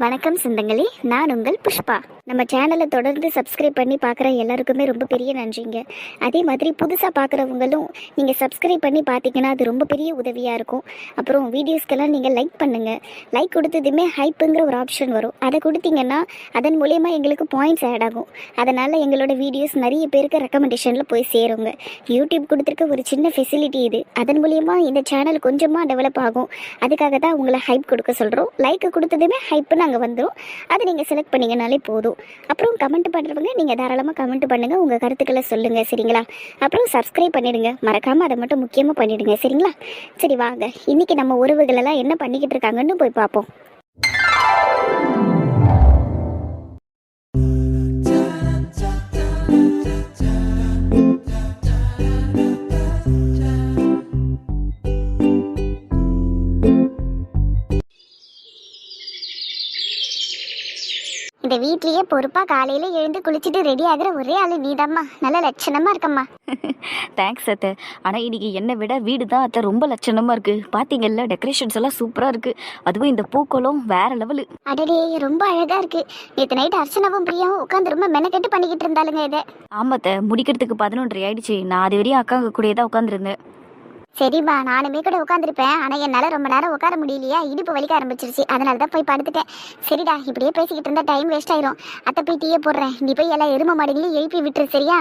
வணக்கம் சொந்தங்களே, நான் உங்கள் புஷ்பா. நம்ம சேனலை தொடர்ந்து சப்ஸ்கிரைப் பண்ணி பார்க்குற எல்லாருக்குமே ரொம்ப பெரிய நன்றிங்க. அதே மாதிரி புதுசாக பார்க்குறவங்களும் நீங்கள் சப்ஸ்கிரைப் பண்ணி பார்த்தீங்கன்னா அது ரொம்ப பெரிய உதவியாக இருக்கும். அப்புறம் வீடியோஸ்க்கெல்லாம் நீங்கள் லைக் பண்ணுங்கள். லைக் கொடுத்ததுமே ஹைப்புங்கிற ஒரு ஆப்ஷன் வரும். அதை கொடுத்தீங்கன்னா அதன் மூலயமா எங்களுக்கு பாயிண்ட்ஸ் ஆட் ஆகும். அதனால் எங்களோட வீடியோஸ் நிறைய பேருக்கு ரெக்கமெண்டேஷனில் போய் சேருங்க. யூடியூப் கொடுத்துருக்க ஒரு சின்ன ஃபெசிலிட்டி இது. அதன் மூலயமா இந்த சேனல் கொஞ்சமாக டெவலப் ஆகும். அதுக்காக தான் உங்களை ஹைப் கொடுக்க சொல்கிறோம். லைக் கொடுத்ததுமே ஹைப்புன்னு அங்கே வந்துடும். அதை நீங்கள் செலக்ட் பண்ணிங்கனாலே போதும். அப்புறம் கமெண்ட் பண்ணுறவங்க நீங்கள் தாராளமாக கமெண்ட் பண்ணுங்கள், உங்கள் கருத்துக்களை சொல்லுங்கள், சரிங்களா? அப்புறம் சப்ஸ்கிரைப் பண்ணிவிடுங்க, மறக்காமல் அதை மட்டும் முக்கியமாக பண்ணிவிடுங்க, சரிங்களா? சரி வாங்க, இன்றைக்கி நம்ம உறவுகளெல்லாம் என்ன பண்ணிக்கிட்டு இருக்காங்கன்னு போய் பார்ப்போம். இந்த வீட்லயே பொறுப்பா காலையில எழுந்து குளிச்சுட்டு ரெடி ஆகுற ஒரே ஆளு நீதாம்மா. நல்ல லட்சணமா இருக்கம்மா. தேங்க்ஸ் அத்தை. ஆனால் இன்னைக்கு என்னை விட வீடு தான் அத்தை ரொம்ப லட்சணமாக இருக்குது. பார்த்தீங்கல்ல, டெக்கரேஷன்ஸ் எல்லாம் சூப்பராக இருக்குது. அதுவும் இந்த பூக்களும் வேற லெவலு. அடடே, ரொம்ப அழகா இருக்கு. நேற்று நைட்டு அர்ச்சனாவும் பிரியாவும் உட்காந்து ரொம்ப மெனக்கெட்டு பண்ணிக்கிட்டு இருந்தாலுங்க இதை. ஆமாத்த, முடிக்கிறதுக்கு 11:30 ஆயிடுச்சு. நான் அது வரையும் அக்காங்க கூடயே தான் உட்காந்துருந்தேன். சரிம்மா, நானுமே கூட உட்காந்துருப்பேன். ஆனால் என்னால் ரொம்ப நேரம் உட்கார முடியலையா, இடுப்பு வலிக்க ஆரம்பிச்சிருச்சு. அதனால தான் போய் படுத்துட்டேன். சரிடா, இப்படியே பேசிக்கிட்டு இருந்தால் டைம் வேஸ்ட் ஆயிரும். அத்தை போய் டீயை போடுறேன், நீ போய் எல்லா எரும மாடுகளையும் எழுப்பி விட்டுரு, சரியா?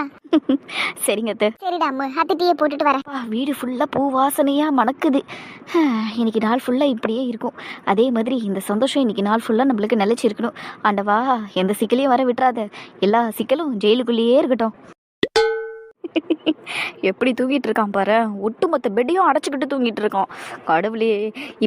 சரிங்க அத்தை. சரிடா அம்மு, அத்தை டீயை போட்டுட்டு வரேன். வீடு ஃபுல்லாக பூ வாசனையாக மணக்குது. இன்னைக்கு நாள் ஃபுல்லாக இப்படியே இருக்கும். அதே மாதிரி இந்த சந்தோஷம் இன்னைக்கு நாள் ஃபுல்லாக நம்மளுக்கு நிலைச்சிருக்கணும். ஆண்டவா, எந்த சிக்கலையும் வர விட்டுறாத. எல்லா சிக்கலும் ஜெயிலுக்குள்ளேயே இருக்கட்டும். எப்படி தூங்கிட்டு இருக்கான் பாரு. ஒட்டுமொத்த பெட்டையும் அடைச்சிக்கிட்டு தூங்கிட்டு இருக்கான். கடவுளே,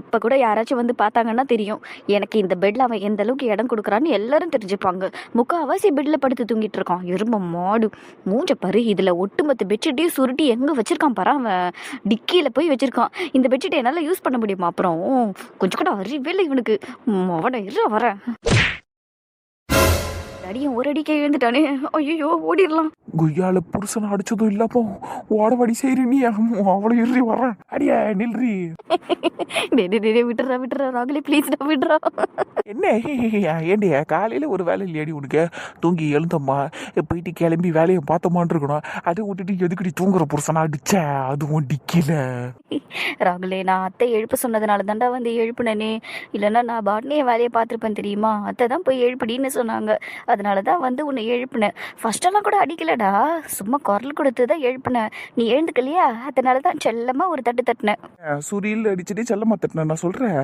இப்போ கூட யாராச்சும் வந்து பார்த்தாங்கன்னா தெரியும் எனக்கு இந்த பெட்டில் அவன் எந்த அளவுக்கு இடம் கொடுக்குறான்னு எல்லாரும் தெரிஞ்சுப்பாங்க. முக்கால்வாசி பெட்டில் படுத்து தூங்கிட்டு இருக்கான். எறும்ப மாடு மூஞ்ச பாரு. இதில் ஒட்டுமொத்த பெட்ஷீட்டையும் சுருட்டி எங்கே வச்சிருக்கான் பாரு. அவன் டிக்கியில் போய் வச்சிருக்கான். இந்த பெட்ஷீட்டை என்னால் யூஸ் பண்ண முடியுமா? அப்புறம் கொஞ்சம் கூட அறிவே இல்லை இவனுக்கு. அவனை வரேன். அடியும் ஒரு அடிக்க எழுந்துட்டானே. ஐயோ, ஓடிடலாம். குய்யால புருஷனை அடிச்சதும் இல்லப்போ ஓடவாடி செய்யறி நீ அவ்வளோ இறி வர்றேன். அடியா நில்றி. விட்டுறா ராகுலி, ப்ளீஸ் விட்டுறா. என்ன ஏண்டியா, காலையில ஒரு வேலை இல்லையாடி உனக்கு? தூங்கி எழுந்தம்மா, போயிட்டு கிளம்பி வேலையை பார்த்தோமான் இருக்கணும். அதை விட்டுட்டு எதுக்கடி தூங்குற புருஷனா அடிச்ச? அதுவும் டிக்கல. ராகுலே, நான் அத்தை எழுப்ப சொன்னதுனால தாண்டா வந்து எழுப்புனே. இல்லைன்னா நான் பாட்னே வேலையை பார்த்துருப்பேன் தெரியுமா? அத்தை தான் போய் எழுப்படின்னு சொன்னாங்க. அதனால தான் வந்து உன்னை எழுப்புனேன். ஃபர்ஸ்டெல்லாம் கூட அடிக்கலடா, சும்மா குரல் கொடுத்து தான் எழுப்புனேன். நீ எழுந்துக்கலையா? அதனால தான் செல்லமாக ஒரு தட்டு தட்டினேன். சுரியில் அடிச்சுட்டு செல்லமா தட்டினேன் நான் சொல்கிறேன்.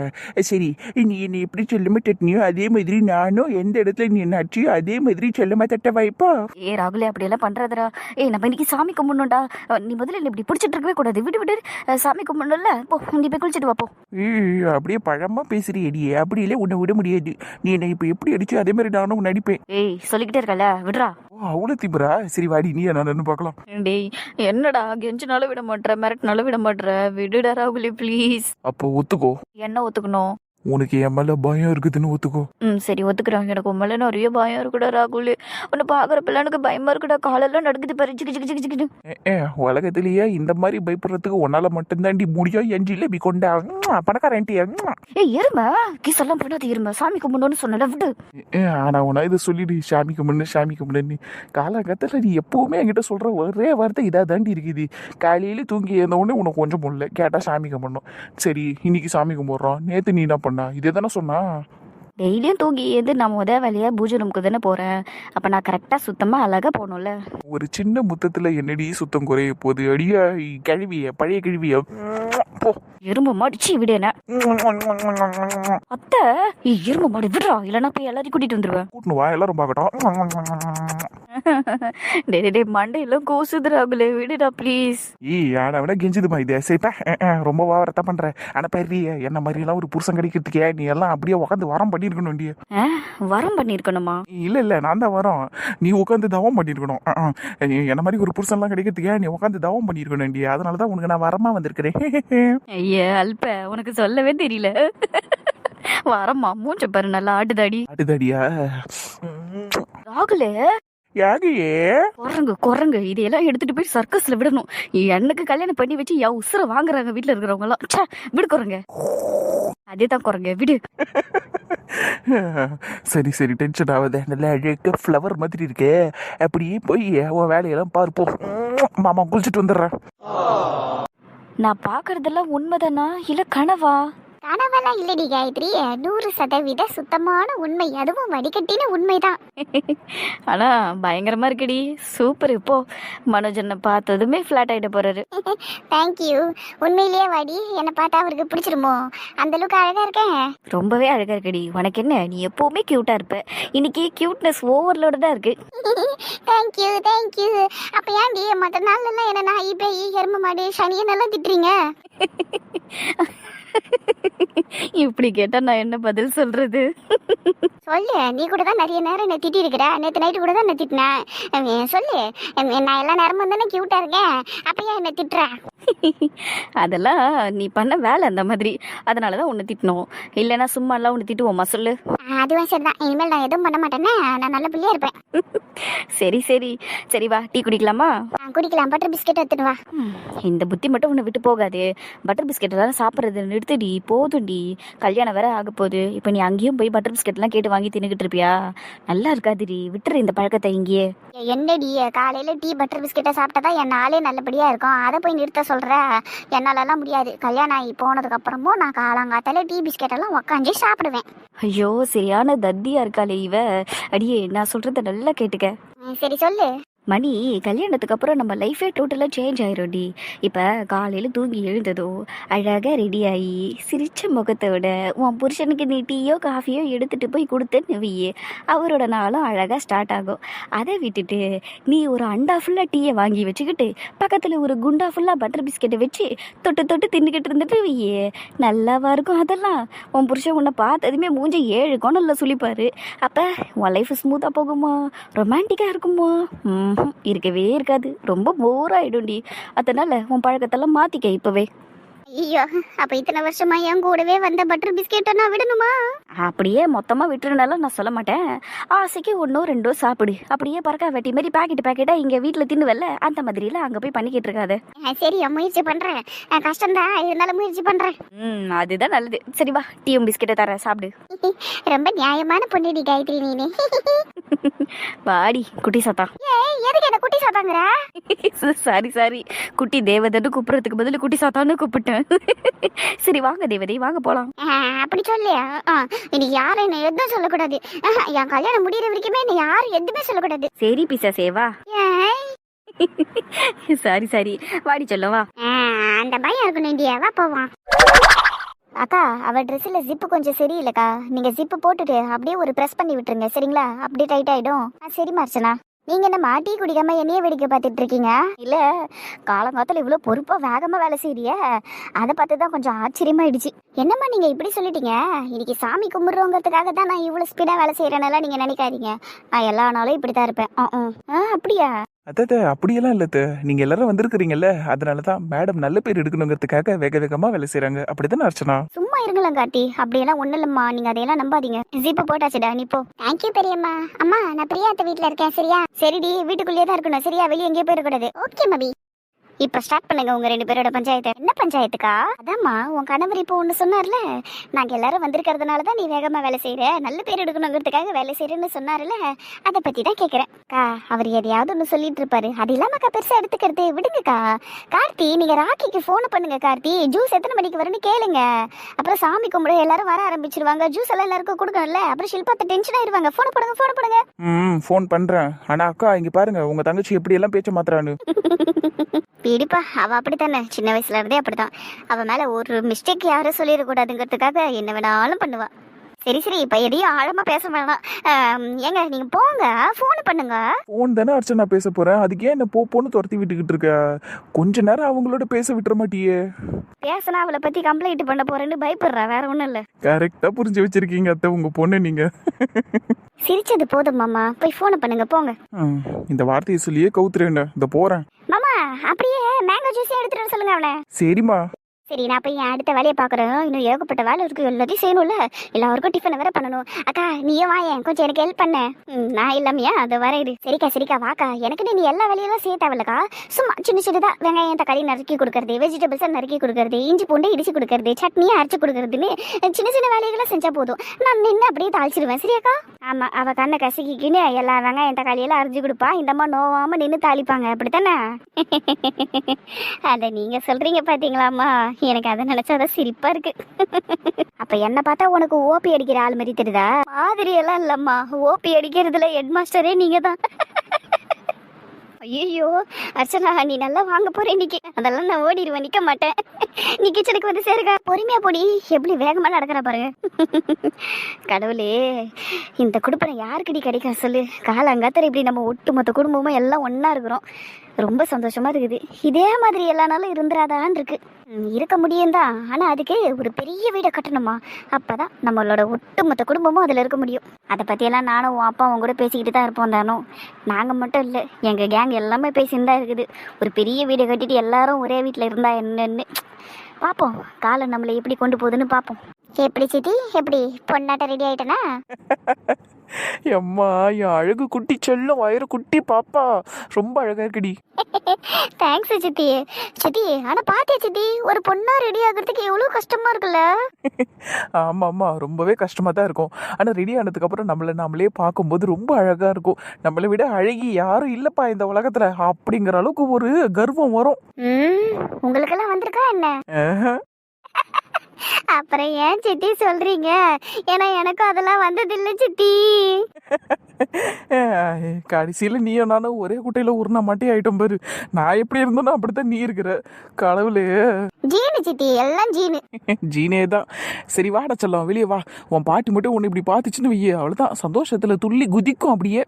சரி, நீ என்னை எப்படி செல்லமா தட்டினியோ அதே மாதிரி நானும் எந்த இடத்துல நீ என்ன அடிச்சியோ அதே மாதிரி செல்லமா தட்ட வாய்ப்பா? ராகுலே, அப்படியெல்லாம் பண்ணுறதுடா. நம்ம இன்னைக்கு சாமி கும்பிடணும்டா. நீ முதல்ல என்ன இப்படி பிடிச்சிட்டு இருக்கவே கூடாது. விட்டு சாமி கும்பிடணும்ல. போ, நீ போய் குளிச்சுட்டு வாப்போ. அப்படியே பழமா பேசுறியடியே. அப்படி இல்லை, உன்னை விட முடியாது. நீ என்னை இப்போ எப்படி அடிச்சு அதே மாதிரி நானும் உன்னை அடிப்பேன். சொல்லிக்கிட்டே இருக்கல, விடுறா. அவ்வளோ திபுரா. சரி வாடி, நீ என்ன பார்க்கலாம். டேய், என்னடா கெஞ்சினாலும் விட மாட்டேற, மிரட்டினாலும் விட மாட்டேற. விடுடா ராகுலி, ப்ளீஸ். அப்போ ஒத்துக்கோ. என்ன ஒத்துக்கணும்? உனக்கு என் மேல பயம் இருக்குதுன்னு ஒத்துக்கோ. சரி, ஒத்துக்கிறேன். எனக்கு உன் மேலே நிறைய பயம் இருக்குடா ராகுல். உன்னை பார்க்குறப்பெல்லாம் எனக்கு பயமா இருக்குடா. காலெல்லாம் நடுக்குது பாரு. ஜிக்கு. உலகத்திலேயே இந்த மாதிரி பயப்படுறதுக்கு உன்னால மட்டும்தாண்டி முடியும். என் ஜிலேபி கொண்டா பணக்காரன்ட்டி. எருமை கிஸ் எல்லாம் போடாது. எருமை சாமி கும்பிடணும்னு சொன்னல, விட்டு. ஆனா உன இதை சொல்லிடு, சாமி கும்பிடுன்னு. காலங்கத்துல நீ எப்பவுமே என்கிட்ட சொல்ற ஒரே வார்த்தை இதா தாண்டி இருக்குது. காலையில தூங்கி இருந்த உடனே உனக்கு கொஞ்சம் முடியல, கேட்டா சாமி கும்பிடணும். சரி, இன்னைக்கு சாமி கும்பிடுறோம். நேத்து நீ என்ன பண்ண? இதே தானே சொன்னா? டெய்லியும் தூங்கி ஏது நான் முத வேலையா பூஜை ரூமுக்கு தானே போறேன். அப்ப நான் கரெக்டா சுத்தமா அழகா போகணும்ல. ஒரு சின்ன முத்தத்துல என்னடி சுத்தம் குறைய போகுது? அடியா கழுவிய, பழைய கழுவிய. போ, எறும்பு மாடிச்சு விடுன அத்தை. எறும்பு மாடு விடுறா, இல்லைன்னா போய் எல்லாரையும் கூட்டிட்டு வந்துருவேன். கூட்டணும் வா, எல்லாரும் பார்க்கட்டும். டே மண்டையெல்லாம் கோசுதுராகுலே, விடுடா ப்ளீஸ். ஆனா விட கெஞ்சுதுமா இது. சரிப்பா, ரொம்ப வாரத்தான் பண்ற. ஆனா பாரு, என்ன மாதிரி எல்லாம் ஒரு புருஷன் கிடைக்கிறதுக்கே நீ எல்லாம் அப்படியே உட்காந்து வரம் பண்ணிருக்கணும். வரம் பண்ணிருக்கணுமா? இல்ல, நான் தான் வரோம். நீ உட்காந்து தவம் பண்ணிருக்கணும். என்ன மாதிரி ஒரு புருஷன் எல்லாம் கிடைக்கிறதுக்கே நீ உட்காந்து தவம் பண்ணிருக்கணும். அதனாலதான் உனக்கு நான் வரமா வந்திருக்கிறேன். ஐயா அல்ப, உனக்கு சொல்லவே தெரியல. வரமா மூஞ்ச பாரு, நல்லா ஆட்டுதாடியா ராகுலே. யாகையே குரங்கு இதையெல்லாம் எடுத்துட்டு போய் சர்க்கஸ்ல விடணும். எனக்கு கல்யாணம் பண்ணி வச்சு உசுர வாங்குறாங்க வீட்டுல இருக்கிறவங்க எல்லாம். விடு குரங்க. அதேதான் குரங்க விடு. சரி சரி, டென்ஷன் ஆகாத. நல்லா அழகாக ஃப்ளவர் மாதிரி இருக்கே, அப்படியே போய் உன் வேலையெல்லாம் பார்ப்போம். மாமா குளிச்சுட்டு வந்துடுறேன். நான் பாக்குறதெல்லாம் உண்மைதானா இல்ல கனவா? கனவெல்லாம் இல்லடி காயத்ரி, 100% சுத்தமான உண்மை, அதுவும் வடிகட்டின உண்மைதான். ஆனா பயங்கரமா இருக்குடி. சூப்பர். இப்போ மனோஜனை பார்த்ததுமே ஃபிளாட் ஆயிட்டு போறாரு. தேங்க்யூ. உண்மையிலேயே வாடி, என்னை பார்த்தா அவருக்கு பிடிச்சிருமோ? அந்த அளவுக்கு அழகா இருக்கேன். ரொம்பவே அழகா இருக்குடி. உனக்கு என்ன, நீ எப்பவுமே கியூட்டா இருப்ப. இன்னைக்கு கியூட்னஸ் ஓவர்லோட தான் இருக்கு. Thank you thank you. அப்ப ஏன்டி மற்ற நாள்லாம் என்ன நாய் பேய் எருமை மாடு சனியனெல்லாம் திட்டுறீங்க? இப்படி கேட்டா நான் என்ன பதில் சொல்றது? சொல்லு, நீ கூட தான் நிறைய நேரம் என்ன திட்டி இருக்கிற. நேற்று நைட்டு கூட தான் என்ன திட்டினேன். சொல்லு, நான் எல்லா நேரமும் தானே கியூட்டா இருக்கேன், அப்ப ஏன் என்ன திட்டுற? அதெல்லாம் நீ பண்ண வேலை அந்த மாதிரி, அதனாலதான் உன்னை திட்டணும். இல்லைன்னா சும்மா எல்லாம் உன்னை திட்டுவோமா சொல்லு? அதுவும் சரிதான். இனிமேல் நான் எதுவும் பண்ண மாட்டேனே, நான் நல்ல பிள்ளையா இருப்பேன். சரி சரி சரி, வா டீ குடிக்கலாமா? குடிக்கலாம். பட்டர் பிஸ்கெட் எடுத்துட்டு வா. இந்த புத்தி மட்டும் உன்னை விட்டு போகாது. பட்டர் பிஸ்கெட் எல்லாம் சாப்பிட்றது நிறுத்தடி, போதும்டி. கல்யாணம் வேற ஆக போகுது. இப்போ நீ அங்கேயும் போய் பட்டர் பிஸ்கெட்லாம் கேட்டு வாங்கி தின்னுக்கிட்டு இருப்பியா? நல்லா இருக்காதுடி, விட்டுரு இந்த பழக்கத்தை இங்கேயே. என்னடி காலையில டீ பட்டர் பிஸ்கெட்டை சாப்பிட்டாதான் என் நாளே நல்லபடியா இருக்கும், அதை போய் நிறுத்த சொல்ற? என்னாலலாம் முடியாது. கல்யாணம் ஆகி போனதுக்கு அப்புறமும் நான் காலங்காத்தால டீ பிஸ்கெட் எல்லாம் உக்காந்து சாப்பிடுவேன். ஐயோ, சரியான தத்தியா இருக்காளே இவ. அடியே, நான் சொல்றத நல்லா கேட்டுக்க. சரி சொல்லு. மணி, கல்யாணத்துக்கு அப்புறம் நம்ம லைஃபே டோட்டலாக சேஞ்ச் ஆயிரும்டி. இப்போ காலையில் தூங்கி எழுந்ததோ அழகாக ரெடி ஆகி சிரிச்ச முகத்தோட உன் புருஷனுக்கு நீ டீயோ காஃபியோ எடுத்துகிட்டு போய் கொடுத்தேன்னு வையே, அவரோட நாளும் அழகாக ஸ்டார்ட் ஆகும். அதை விட்டுட்டு நீ ஒரு அண்டா ஃபுல்லாக டீயை வாங்கி வச்சுக்கிட்டு பக்கத்தில் ஒரு குண்டா ஃபுல்லாக பட்டர் பிஸ்கெட்டை வச்சு தொட்டு தொட்டு தின்னுக்கிட்டு இருந்துட்டு வையே, நல்லாவா இருக்கும் அதெல்லாம்? உன் புருஷன் உன்னை பார்த்ததுமே மூஞ்சி 7 கோணல்ல சுழிப்பார். அப்போ உன் லைஃப் ஸ்மூத்தாக போகுமா? ரொமான்டிக்காக இருக்குமா? இருக்கவே இருக்காது. ரொம்ப போர் ஆயிடும்டி. அதனால உன் பழக்கத்தெல்லாம் மாத்திக்க இப்பவே. ஐயோ, அப்ப இத்தனை வருஷமா என் கூடவே வந்த பட்டர் பிஸ்கெட்டை நான் விடணுமா? அப்படியே மொத்தமா விட்டுருந்தாலும் நான் சொல்ல மாட்டேன். ஆசைக்கு 1 2 சாப்பிடு. அப்படியே பறக்கா வெட்டி மாதிரி பாக்கெட்டா இங்க வீட்டுல தின்னுவல்ல, அந்த மாதிரி எல்லாம் அங்க போய் பண்ணிக்கிட்டு இருக்காது. சரி, முயற்சி பண்றேன். கஷ்டம்தான், இருந்தாலும் முயற்சி பண்றேன். அதுதான் நல்லது. சரி வா, டீயும் பிஸ்கெட்டை தர சாப்பிடு. ரொம்ப நியாயமான பொண்ணுடி காயத்ரி நீனு. வாடி குட்டி சாத்தா. எதுக்கு என்ன குட்டி சாத்தாங்கிற? சாரி, குட்டி தேவதன்னு கூப்பிடுறதுக்கு பதில் குட்டி சாத்தான்னு கூப்பிட்டேன். சரி வாங்க தேவதை, வாங்க போலாம். அப்படி சொல்லியா? இன்னைக்கு யாரும் என்ன எதுவும் சொல்லக்கூடாது. என் கல்யாணம் முடிகிற வரைக்குமே என்ன யாரும் எதுவுமே சொல்லக்கூடாது. சரி பிசா சேவா. சரி வாடி சொல்லவா. அந்த பயம் இருக்கணும் இந்தியா. வா போவான். அக்கா, அவ ட்ரெஸ்ல ஜிப்பு கொஞ்சம் சரியில்லைக்கா. நீங்க ஜிப்பு போட்டுட்டு அப்படியே ஒரு ப்ரெஸ் பண்ணி விட்டுருங்க, சரிங்களா? அப்படியே டைட் ஆயிடும். சரிம்மா அர்ச்சனா. நீங்க என்ன டீ குடிக்காம என்னையே வேடிக்கை பார்த்துட்டு இருக்கீங்க? இல்ல, காலங்காலத்துல இவ்வளவு பொறுப்பா வேகமா வேலை செய்யறிய, அதை பார்த்துதான் கொஞ்சம் ஆச்சரியமாயிடுச்சு. என்னம்மா நீங்க இப்படி சொல்லிட்டீங்க? இன்னைக்கு சாமி கும்பிடுறோங்கிறதுக்காக தான் நான் இவ்வளவு ஸ்பீடா வேலை செய்யறேன்னெல்லாம் நீங்க நினைக்காதீங்க. நான் எல்லா நாளும் இப்படித்தான் இருப்பேன். அப்படியா? அத்தை, அப்படியெல்லாம் இல்லை. நீங்க எல்லாரும் வந்திருக்கிறீங்கல்ல, அதனாலதான் மேடம் நல்ல பேர் எடுக்கணுங்கிறதுக்காக வேக வேகமா வேலை செய்யறாங்க. அப்படித்தானே அர்ச்சனா? சும்மா இருங்களேன் காட்டி, அப்படியெல்லாம் ஒண்ணு இல்லம்மா. நீங்க அதையெல்லாம் நம்பாதீங்க. ஜிப்பு போட்டாச்சுடா, நீ போ. தேங்க்யூ பெரியம்மா. அம்மா, நான் பிரியாத்த வீட்டுல இருக்கேன், சரியா? சரிடி, வீட்டுக்குள்ளேயே தான் இருக்கணும், சரியா? வெளியே எங்கேயும் போயிடக்கூடாது. ஓகே மபி. இப்ப ஸ்டார்ட் பண்ணுங்க உங்க 2 பேரோட பஞ்சாயத்து. என்ன பஞ்சாயத்துக்கா? அதாம்மா, உன் கணவர் இப்போ ஒண்ணு சொன்னார்ல, நாங்க எல்லாரும் வந்திருக்கிறதுனாலதான் நீ வேகமா வேலை செய்யற, நல்ல பேர் எடுக்கணுங்கிறதுக்காக வேலை செய்யறேன்னு சொன்னார்ல, அதை பத்தி தான் கேக்குறேன். அக்கா, அவர் எதையாவது ஒண்ணு சொல்லிட்டு இருப்பாரு, அது இல்லாமக்கா பெருசா எடுத்துக்கிறது விடுங்கக்கா. கார்த்தி, நீங்க ராக்கிக்கு போன் பண்ணுங்க. கார்த்தி, ஜூஸ் எத்தனை மணிக்கு வரும்னு கேளுங்க. அப்புறம் சாமி கும்பிட எல்லாரும் வர ஆரம்பிச்சிருவாங்க. ஜூஸ் எல்லாம் எல்லாருக்கும் கொடுக்கணும்ல. அப்புறம் ஷில்பாத்த டென்ஷன் ஆயிருவாங்க. போன் போடுங்க. போன் பண்றேன். ஆனா அக்கா, இங்க பாருங்க, உங்க தங்கச்சி எப்படி எல்லாம் பேச்ச மாத்துறான்னு. பிடிப்பா, அவ அப்படித்தானே, சின்ன வயசுல இருந்தே அப்படித்தான். அவ மேல ஒரு மிஸ்டேக் யாரும் சொல்லிடக்கூடாதுங்கிறதுக்காக என்ன வேணாலும் பண்ணுவா. சரி இப்ப எதையும் ஆழமா பேச வேணாம். ஏங்க, நீங்க போங்க, போன் பண்ணுங்க. போன் தானே அர்ச்சனா பேச போறேன், அதுக்கே என்ன போன்னு துரத்தி விட்டுக்கிட்டு இருக்க? கொஞ்ச நேரம் அவங்களோட பேச விட்டுற மாட்டியே? பேசினா அவளை பத்தி கம்ப்ளைண்ட் பண்ண போறேன்னு பயப்படுறா, வேற ஒண்ணும் இல்ல. கரெக்டா புரிஞ்சு வச்சிருக்கீங்க அத்தை, உங்க பொண்ணு நீங்க. சிரிச்சது போதும் மாமா, போய் போன் பண்ணுங்க போங்க. இந்த வார்த்தையை சொல்லியே கவுத்துறேன். இந்த போறேன் மாமா. அப்படியே மேங்கோ ஜூஸ் எடுத்துட்டு சொல்லுங்க அவனை. சரிம்மா. சரி நான் போய் என் அடுத்த வேலையை பார்க்குறேன். இன்னும் ஏகப்பட்ட வேலை இருக்கு, எல்லாத்தையும் செய்யணும்ல. எல்லாருக்கும் டிஃபனை வேற பண்ணணும். அக்கா நீயே வாயேன், கொஞ்சம் எனக்கு ஹெல்ப் பண்ண. நான் இல்லாமையா அது வர இரு. சரிக்கா சரிக்கா வாக்கா. எனக்கு நீ எல்லா வேலையெல்லாம் செய்ய தேவையில்லக்கா. சும்மா சின்ன சின்னதா வெங்காயம் தக்காளி நறுக்கி கொடுக்கறது, வெஜிடபிள்ஸை நறுக்கி கொடுக்கறது, இஞ்சி பூண்டை இடிச்சு கொடுக்கறது, சட்னியை அரைச்சி கொடுக்கறதுன்னு சின்ன சின்ன வேலைகளை செஞ்சா போதும். நான் நின்று அப்படியே தாளிச்சிருவேன். சரியாக்கா? ஆமா, அவ கண்ணை கசக்கிக்கின்னு எல்லா வெங்காயம் தக்காளியெல்லாம் அரைஞ்சி கொடுப்பா. இந்தம்மா நோவாம நின்று தாளிப்பாங்க. அப்படித்தானே? அதை நீங்க சொல்றீங்க பாத்தீங்களாம்மா, எனக்கு அதை நினைச்சாதான் சிரிப்பா இருக்கு. அப்ப என்ன பார்த்தா உனக்கு ஓபி அடிக்கிற ஆள் மாதிரி தெரியுதா? மாதிரி எல்லாம் இல்லம்மா, ஓபி அடிக்கிறதுல ஹெட் மாஸ்டரே நீங்க தான். ஐயோ அர்ச்சனா, நீ நல்லா வாங்க போற இன்னைக்கு. அதெல்லாம் நான் ஓடிடுவேன், நிக்க மாட்டேன். நீ கிச்சனுக்கு வந்து சேருங்க. பொறுமையா போடி, எப்படி வேகமா நடக்கிற பாருங்க. கடவுளே, இந்த குடுப்பனை யாருக்குடி கிடைக்கும் சொல்லு? காலங்காத்தர இப்படி நம்ம ஒட்டுமொத்த குடும்பமும் எல்லாம் ஒன்னா இருக்கிறோம். ரொம்ப சந்தோஷமா இருக்குது. இதே மாதிரி எல்லா நாளும் இருந்துராதான்னு இருக்கு. இருக்க முடியும் தான், ஆனா அதுக்கு ஒரு பெரிய வீடை கட்டணுமா. அப்பதான் நம்மளோட ஒட்டுமொத்த குடும்பமும் அதுல இருக்க முடியும். அதை பத்தியெல்லாம் நானும் உன் அப்பாவும் கூட பேசிக்கிட்டு தான் இருப்போம் தானோ. நாங்க மட்டும் இல்லை, எங்க கேங் எல்லாமே பேசின்னு தான் இருக்குது. ஒரு பெரிய வீடை கட்டிட்டு எல்லாரும் ஒரே வீட்டில் இருந்தா என்னன்னு பார்ப்போம். காலம் நம்மளை எப்படி கொண்டு போகுதுன்னு பார்ப்போம். எப்படி சித்தி, எப்படி பொண்ணாட்ட ரெடி ஆயிட்டனா? எம்மா, என் அழகு குட்டி செல்லம் வயிறு குட்டி பாப்பா ரொம்ப அழகா இருக்குடி. தேங்க்ஸ் சித்தி. சித்தி ஆனா பாத்தியா சித்தி, ஒரு பொண்ணா ரெடி ஆகுறதுக்கு எவ்வளவு கஷ்டமா இருக்குல்ல? ஆமா ஆமா, ரொம்பவே கஷ்டமா தான் இருக்கும். ஆனா ரெடி ஆனதுக்கு அப்புறம் நம்மளே பார்க்கும்போது ரொம்ப அழகா இருக்கும். நம்மளை விட அழகி யாரும் இல்லப்பா இந்த உலகத்துல அப்படிங்கிற அளவுக்கு ஒரு கர்வம் வரும். உங்களுக்கெல்லாம் வந்திருக்கா என்ன? அப்புறம் ஏன் சித்தி சொல்றீங்க? ஏன்னா எனக்கும் அதெல்லாம் வந்ததில்லை சித்தி. கடைசியில நீயும் நானும் ஒரே குட்டையில உருணா மாட்டி ஆயிட்டோம் பாரு. நான் எப்படி இருந்தோனோ அப்படித்தான் நீ இருக்கிற. கடவுளே, ஜீனு சித்தி, எல்லாம் ஜீனு. ஜீனே தான். சரி வாடா செல்லம், வெளியே வா. உன் பாட்டி மட்டும் உன்னை இப்படி பார்த்துச்சுன்னு வையே, அவ்வளவுதான் சந்தோஷத்துல துள்ளி குதிக்கும் அப்படியே.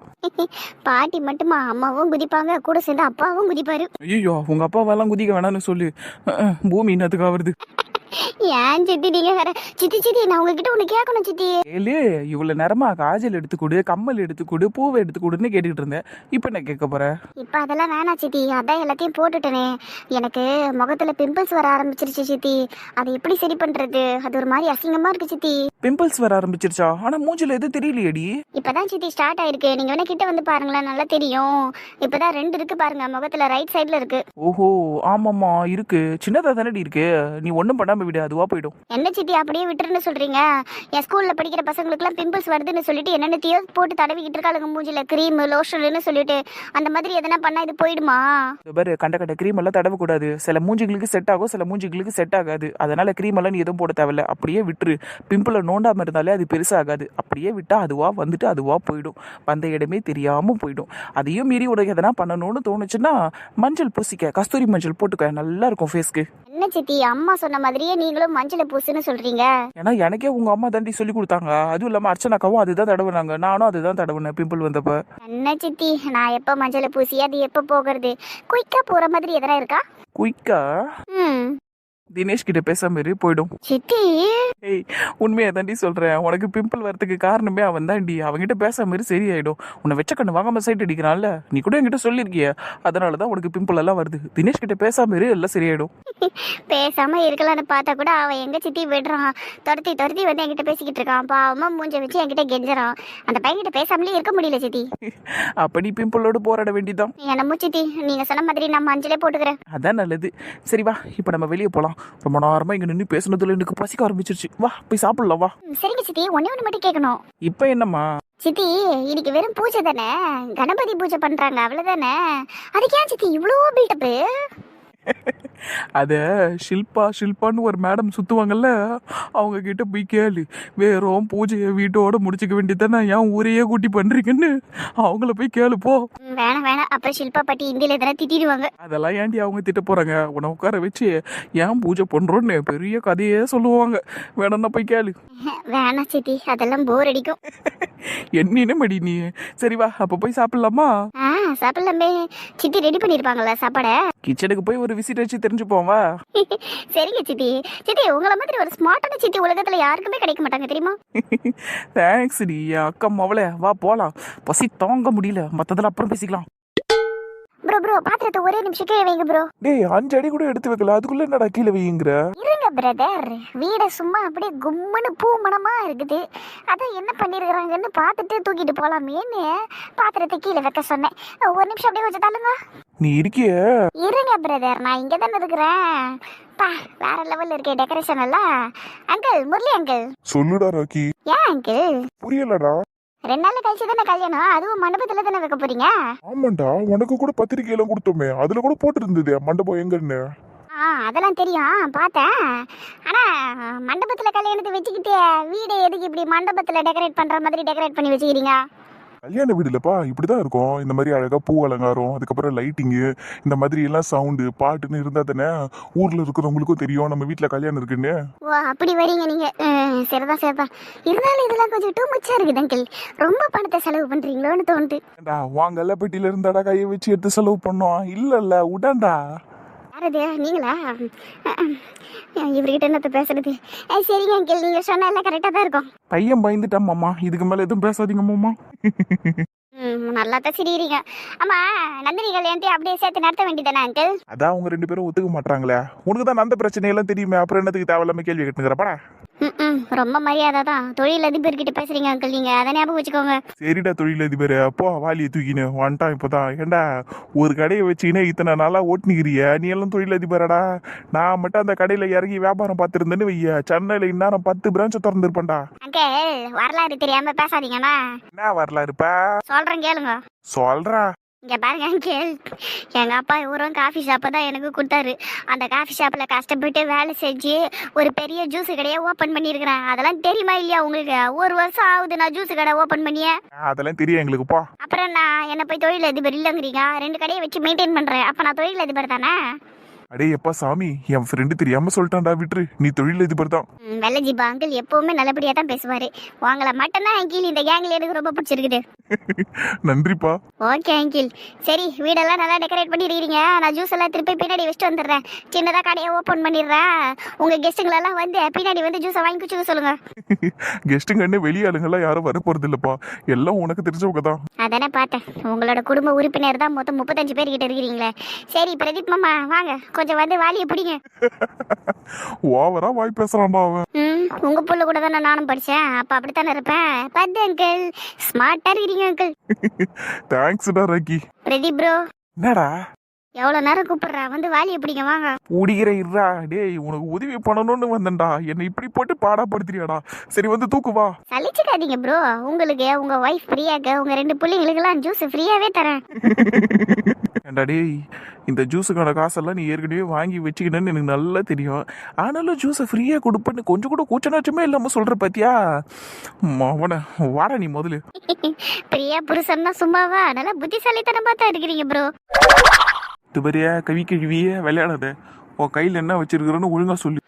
பாட்டி மட்டுமா, அம்மாவும் குதிப்பாங்க, கூட சேர்ந்து அப்பாவும் குதிப்பாரு. ஐயோ, உங்க அப்பாவெல்லாம் குதிக்க வேணாம்னு சொல்லு. பூமி என்னத்துக்கு ஆகுறது? ஏன் சித்தி நீங்க வேற? சித்தி சித்தி, நான் உங்ககிட்ட ஒண்ணு கேட்கணும் சித்தி. ஏழு இவ்வளவு நேரமா காஜல் எடுத்து கொடு, கம்மல் எடுத்து கொடு, பூவை எடுத்து கொடுன்னு கேட்டுக்கிட்டு இருந்தேன். இப்ப என்ன கேட்க போற? இப்ப அதெல்லாம் வேணாம் சித்தி, அதான் எல்லாத்தையும் போட்டுட்டேனே. எனக்கு முகத்துல பிம்பிள்ஸ் வர ஆரம்பிச்சிருச்சு சித்தி. அதை எப்படி சரி பண்றது? அது ஒரு மாதிரி அசிங்கமா இருக்கு சித்தி. பிம்பிள்ஸ் வர ஆரம்பிச்சிருச்சா? ஆனா மூஞ்சில எதுவும் தெரியலையேடி. இப்பதான் சித்தி ஸ்டார்ட் ஆயிருக்கு. நீங்க வேணா கிட்ட வந்து பாருங்களேன், நல்லா தெரியும். இப்பதான் 2 இருக்கு பாருங்க, முகத்துல ரைட் சைடுல இருக்கு. ஓஹோ, ஆமாமா இருக்கு. சின்னதா தானடி இருக்கு. நீ ஒண்ணும் பண்ணாம விடு, அதுவா போயிடும். என்ன சித்தி அப்படியே விட்டுருன்னு சொல்றீங்க? என் ஸ்கூல்ல படிக்கிற பசங்களுக்கு எல்லாம் பிம்பிள்ஸ் வருதுன்னு சொல்லிட்டு என்னென்னத்தையோ போட்டு தடவிக்கிட்டு இருக்காளுங்க மூஞ்சில, கிரீம் லோஷன்னு சொல்லிட்டு. அந்த மாதிரி எதனா பண்ணா இது போயிடுமா? பாரு, கண்ட கிரீம் எல்லாம் தடவ கூடாது. சில மூஞ்சிகளுக்கு செட் ஆகும், சில மூஞ்சிகளுக்கு செட் ஆகாது. அதனால கிரீம் எல்லாம் நீ எதுவும் போட தேவையில்ல. அப்படியே விட்டுரு. பிம்பிளை நோண்டாம இருந்தாலே அது பெருசாகாது. அப்படியே விட்டா அதுவா வந்துட்டு அதுவா போயிடும். வந்த இடமே தெரியாம போயிடும். அதையும் மீறி உனக்கு எதனா பண்ணணும்னு தோணுச்சுன்னா மஞ்சள் பூசிக்க, கஸ்தூரி மஞ்சள் போட்டுக்க, நல்லா இருக்கும் ஃபேஸ்க்கு. என்ன சித்தி, அம்மா சொன்ன மாதிரியே நீங்களும் மஞ்சளை பூசுன்னு சொல்றீங்க? ஏன்னா எனக்கே உங்க அம்மா தாண்டி சொல்லி கொடுத்தாங்க. அதுவும் இல்லாம அர்ச்சனாக்காவும் அதுதான் தடவுனாங்க, நானும் அதுதான் தடவுனேன் பிம்பிள் வந்தப்ப. என்ன சித்தி, நான் எப்ப மஞ்சளை பூசி அது எப்ப போகிறது? குயிக்கா போற மாதிரி எதனா இருக்கா? குயிக்கா? தினேஷ் கிட்ட பேசாம இரு, போயிடும். சித்தி, ஏய், உண்மையா தாண்டி சொல்றேன். உனக்கு பிம்பிள் வரதுக்கு காரணமே அவன் தாண்டி. அவன்கிட்ட பேசாம இரு, சரியாயிடும். உன்னை வெச்ச கண்ணு வாங்காம சைட் அடிக்கிறான்ல, நீ கூட என்கிட்ட சொல்லிருக்கிய. அதனாலதான் உனக்கு பிம்பிள் எல்லாம் வருது. தினேஷ் கிட்ட பேசாம இரு, எல்லாம் சரியாயிடும். பேசாம இருக்கலாம்னு பார்த்தா கூட அவன் எங்க சித்தி விடுறான். துரத்தி துரத்தி வந்து என்கிட்ட பேசிக்கிட்டு இருக்கான். பாவமா மூஞ்ச வச்சு என்கிட்ட கெஞ்சறான். அந்த பையன்கிட்ட பேசாமலே இருக்க முடியல சித்தி. அப்ப நீ பிம்பிளோடு போராட வேண்டியதான். என்னமோ சித்தி, நீங்க சொன்ன மாதிரி நான் மஞ்சளே போட்டுக்கிறேன். அதான் நல்லது. சரி வா, இப்ப நம்ம வெளியே போலாம். ரொம்ப நேரமா இங்க நின்று பேசுனதுல எனக்கு பசிக்க ஆரம்பிச்சிருச்சு. வா போய் சாப்பிடலாம் வா. சரிங்க சித்தி, ஒண்ணு மட்டும் கேட்கணும். இப்ப என்னம்மா? சித்தி, இன்னைக்கு வெறும் பூஜை தானே, கணபதி பூஜை பண்றாங்க அவ்வளவுதானே. அதுக்கு ஏன் சித்தி இவ்வளோ பில்டப்பு? அத ஷில்பான்னு ஒரு மேடம் சுத்துவாங்கல்ல, அவங்க கிட்ட போய் கேளு. வேறும் பூஜையை வீட்டோட முடிச்சுக்க வேண்டியதானே, ஏன் ஊரையே கூட்டி பண்றீங்கன்னு அவங்கள போய் கேளு போ. வேணாம், அப்புறம் ஷில்பா பாட்டி இந்தியில எதனா திட்டிடுவாங்க. அதெல்லாம் ஏன்டி அவங்க திட்ட போறாங்க? உன்னை உட்கார வச்சு ஏன் பூஜை பண்றோன்னு பெரிய கதையே சொல்லுவாங்க. வேணும்னா போய் கேளு. வேணாம் சித்தி, அதெல்லாம் போர் அடிக்கும். என்ன மடி நீ? சரி வா, அப்ப போய் சாப்பிடலாமா? சாப்பிடலாமே. சித்தி ரெடி பண்ணிருப்பாங்களா சாப்பாட? கிச்சனுக்கு போய் ஒரு விசிட் வச்சு தெரிஞ்சுப்போம் வா. சரிங்க சித்தி. சித்தி, உங்களை மாதிரி ஒரு ஸ்மார்ட்டான சித்தி உலகத்துல யாருக்குமே கிடைக்க மாட்டாங்க தெரியுமா? தேங்க்ஸ் டி, அக்கா மவளே. வா போலாம், பசி தாங்க முடியல. மத்ததெல்லாம் அப்புறம் பேசிக்கலாம். ப்ரோ ப்ரோ பாத்திரத்தை ஒரே நிமிஷம் கீழே வைங்க ப்ரோ. டேய் 5 அடி கூட எடுத்து வைக்கல, அதுக்குள்ள என்னடா கீழே வையுங்கிற? இருங்க பிரதர், வீடை சும்மா அப்படியே கும்முன்னு பூ மணமா இருக்குது. அதான் என்ன பண்ணிருக்கிறாங்கன்னு பார்த்துட்டு தூக்கிட்டு போலாமேன்னு பாத்திரத்தை கீழே வைக்க சொன்னேன். ஒரு நிமிஷம் அப்படியே கொஞ்சம் தள்ளுங்க. நீ இருக்கிய? இருங்க பிரதர், நான் இங்கே தானே இருக்கிறேன். பா, வேற லெவல்ல இருக்கே டெக்கரேஷன் எல்லாம். Uncle, Murali uncle. சொல்லுடா ராக்கி. ஏன் அங்கிள்? புரியலடா. 2 நாள் கழிச்சு தானே கல்யாணம், அதுவும் மண்டபத்துல தானே வைக்க போறீங்க? ஆமாண்டா, உனக்கு கூட பத்திரிக்கை எல்லாம் கொடுத்தோமே, அதுல கூட போட்டு இருந்தது மண்டபம் எங்கன்னு. அதெல்லாம் தெரியும், பார்த்தேன். ஆனா மண்டபத்துல கல்யாணத்தை வச்சுக்கிட்டு வீடு எதுக்கு இப்படி மண்டபத்துல டெக்கரேட் பண்ற மாதிரி டெக்கரேட் பண்ணி வச்சுக்கிறீங்க? கல்யாண வீடுலப்பா இப்படிதான் இருக்கும். இந்த மாதிரி அழகா பூ அலங்காரம், அதுக்கப்புறம் லைட்டிங்கு, இந்த மாதிரி எல்லாம் சவுண்டு பாட்டுன்னு இருந்தா தானே ஊர்ல இருக்கிறவங்களுக்கும் தெரியும் நம்ம வீட்டுல கல்யாணம் இருக்குன்னு. ஓ, அப்படி வரீங்க நீங்க. சரிதான் சரிதான். இருந்தாலும் இதெல்லாம் கொஞ்சம் டூ மச்சா இருக்குது அங்கிள். ரொம்ப பணத்தை செலவு பண்றீங்களோன்னு தோணுது. வாங்கல்ல பெட்டியில இருந்தாடா கையை வச்சு எடுத்து செலவு பண்ணோம். இல்ல உடாண்டா. யாரது, நீங்களா? இவர்கிட்ட என்னத்த பேசுறது? சரிங்க அங்கிள், நீங்க சொன்ன எல்லாம் கரெக்டா தான் இருக்கும். பையன் பயந்துட்டான் மாமா, இதுக்கு மேல எதுவும் பேசாதீங்க மாமா. நல்லா தான் சிரிக்கிறீங்க. ஆமா, நந்தினி கல்யாணத்தை அப்படியே சேர்த்து நடத்த வேண்டியதானே அங்கிள்? அதான் அவங்க 2 பேரும் ஒத்துக்க மாட்டாங்களே. உனக்கு தான் அந்த பிரச்சனை எல்லாம் தெரியுமே, அப்புறம் என்னத்துக்கு தேவையில்லாம கேள்வி கேட்டுக்கிறப்படா. ரொம்ப மரியாதை தான். தொழில் அதிபர்கிட்ட பேசுறீங்க அங்கிள், நீங்க அதை ஞாபகம் வச்சுக்கோங்க. சரிடா தொழிலதிபர், அப்போ வாலியை தூக்கின்னு வந்துட்டான் இப்போதான். ஏண்டா ஒரு கடையை வச்சுக்கினே இத்தனை நாளா ஓட்டுனிக்கிறிய, நீ எல்லாம் தொழிலதிபரடா. நான் மட்டும் அந்த கடையில இறங்கி வியாபாரம் பார்த்துருந்தேன்னு வைய, சென்னையில இந்நேரம் 10 பிரான்ச்சை திறந்துருப்பேன்டா. அங்கிள், வரலாறு தெரியாம பேசாதீங்கம்மா. என்ன வரலாறுப்பா? சொல்றேன் கேளுங்க. சொல்றா. இங்க பாருங்க அங்கிள், எங்க அப்பா இவரும் காஃபி ஷாப்பை தான் எனக்கு கொடுத்தாரு. அந்த காஃபி ஷாப்ல கஷ்டப்பட்டு வேலை செஞ்சு ஒரு பெரிய ஜூஸ் கடையை ஓபன் பண்ணியிருக்கிறேன். அதெல்லாம் தெரியுமா இல்லையா உங்களுக்கு? 1 வருஷம் ஆகுது நான் ஜூஸ் கடை ஓபன் பண்ணியே. அதெல்லாம் தெரியும் எங்களுக்கு போ. அப்புறம் நான் என்ன போய் தொழில் அதிபர் இல்லைங்கிறீங்க? 2 கடையை வச்சு மெயின்டைன் பண்றேன், அப்ப நான் தொழில் அதிபர் தானே? அடே எப்பா சாமி, என் ஃப்ரெண்டு தெரியாம சொல்லிட்டான்டா, விட்டுரு, நீ தொழிலதிபர் தான். வெள்ளஜிபா அங்கிள் எப்பவுமே நல்லபடியா தான் பேசுவாரு. உங்களை மட்டும்தான் அங்கிள் இந்த கேங்ல எனக்கு ரொம்ப பிடிச்சிருக்குது. நன்றிப்பா. Okay uncle. சரி, வீடெல்லாம் நல்லா டெக்கரேட் பண்ணிருக்கீங்க. நான் ஜூஸ் எல்லாம் திருப்பி பின்னாடி வச்சுட்டு வந்துடுறேன். சின்னதா கடையை ஓபன் பண்ணிடுறேன். உங்க கெஸ்ட்டுங்களெல்லாம் வந்து பின்னாடி வந்து ஜூஸை வாங்கி குடிச்சுக்க சொல்லுங்க. கெஸ்ட்டுங்கன்னு வெளி ஆளுங்கெல்லாம் யாரும் வர போறது இல்லப்பா, எல்லாம் உனக்கு தெரிஞ்சவங்க தான். அதானே பார்த்தேன், உங்களோட குடும்ப உறுப்பினர் தான் மொத்தம் 35 பேர் கிட்ட இருக்கிறீங்களே. சரி பிரதீப் மாமா, வாங்க கொஞ்சம் வந்து வாலியை பிடிங்க. ஓவரா வாய் பேசுறான்டா அவன். உங்க புள்ள கூட தானே நானும் படிச்சேன், அப்ப அப்படித்தானே இருப்பேன். பத்து அங்கிள், ஸ்மார்ட்டா இருக்கிறீங்க அங்கிள். தேங்க்ஸ்டா ராக்கி. பிரதீப் ப்ரோ. என்னடா எவ்வளவு நேரம் கூப்பிடுறா, வந்து வாலியை பிடிங்க வாங்க. ஊடிக்கிற இருடா. டேய் உனக்கு உதவி பண்ணணும்னு வந்தேன்டா, என்னை இப்படி போட்டு பாடாப்படுத்துறியாடா. சரி வந்து தூக்கு வா. சலிச்சுக்காதீங்க ப்ரோ, உங்களுக்கு உங்க ஒய்ஃப் ஃப்ரீயாக உங்க 2 பிள்ளைங்களுக்கெல்லாம் ஜூஸ் ஃப்ரீயாவே தரேன். ஏண்டா டேய், இந்த ஜூஸுக்கான காசெல்லாம் நீ ஏற்கனவே வாங்கி வச்சுக்கணும்னு எனக்கு நல்லா தெரியும். ஆனாலும் ஜூஸை ஃப்ரீயாக கொடுப்பேன்னு கொஞ்சம் கூட கூச்சனாச்சுமே இல்லாமல் சொல்கிற பாத்தியா? அவனை வாடா நீ முதல்ல. பிரியா புருஷன்னா சும்மாவா? நல்லா புத்திசாலித்தனமா தான் இருக்கிறீங்க ப்ரோ. துபரியா கவி கழுவிய விளையாடாத. உன் கையில் என்ன வச்சிருக்கிறன்னு ஒழுங்கா சொல்லு.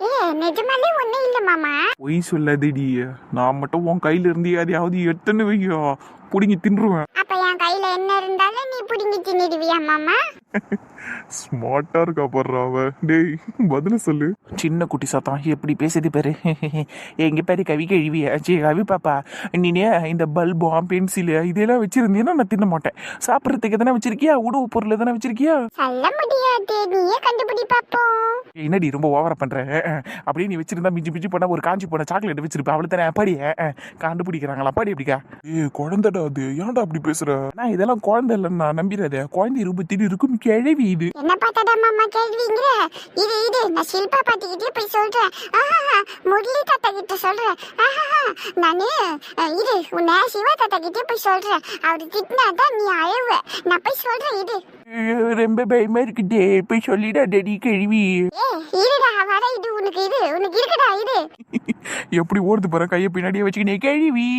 நிஜமாலே ஒண்ணும் இல்ல மாமா. பொய் சொல்லாதடி. நான் மட்டும் உன் கையில இருந்து யாரையாவது எடுத்துன்னு வையோ, புடிங்கி தின்றுவேன். அப்ப என் கையில என்ன இருந்தாலும் நீ புடிங்கி தின்னுடுவியா மாமா? ஸ்மார்ட்டா இருக்கா போடுறா அவ. டேய் பதில சொல்லு. சின்ன குட்டி சத்தம் எப்படி பேசுது பாரு. எங்க பாரு கவி கழுவிய. சரி கவி பாப்பா, நீனே இந்த பல்பம் பென்சிலு இதெல்லாம் வச்சிருந்தீங்கன்னா நான் தின்ன மாட்டேன். சாப்பிட்றதுக்கு எதனா வச்சிருக்கியா? உணவு பொருள் எதனா வச்சிருக்கியா? சொல்ல முடியாது, நீயே கண்டுபிடி பாப்போம். என்னடி ரொம்ப ஓவரா பண்ற? அப்படியே நீ வச்சிருந்தா மிஞ்சி மிஞ்சி பண்ண ஒரு காஞ்சி போன சாக்லேட் வச்சிருப்ப, அவளை தானே படி கண்டுபிடிக்கிறாங்களா? படி எப்படிக்கா? குழந்தைடா அது, ஏன்டா அப்படி பேசுற? நான் இதெல்லாம் குழந்தை இல்லைன்னு நான் நம்பிடாத. குழந்தை ரூபத்தில் இருக்கும் கிழவி இது. என்ன பார்த்தாடா மாமா கேள்விங்கிற? இது நான் ஷில்பா பாட்டிக்கிட்டே போய் சொல்றேன். முரளி தாத்தா கிட்ட சொல்றேன். நானு உன்னை சிவா தாத்தா கிட்டே போய் சொல்றேன். அவரு திட்டினாதான் நீ அழுவ. நான் போய் சொல்றேன். ரொம்ப பயமா இருக்குதே, போய் சொல்லிடாதடி கேள்வி. இருடா வர. உனக்கு இருக்குடா. எப்படி ஓடுது பாரு, கையை பின்னாடியே வச்சுக்கினே கேள்வி.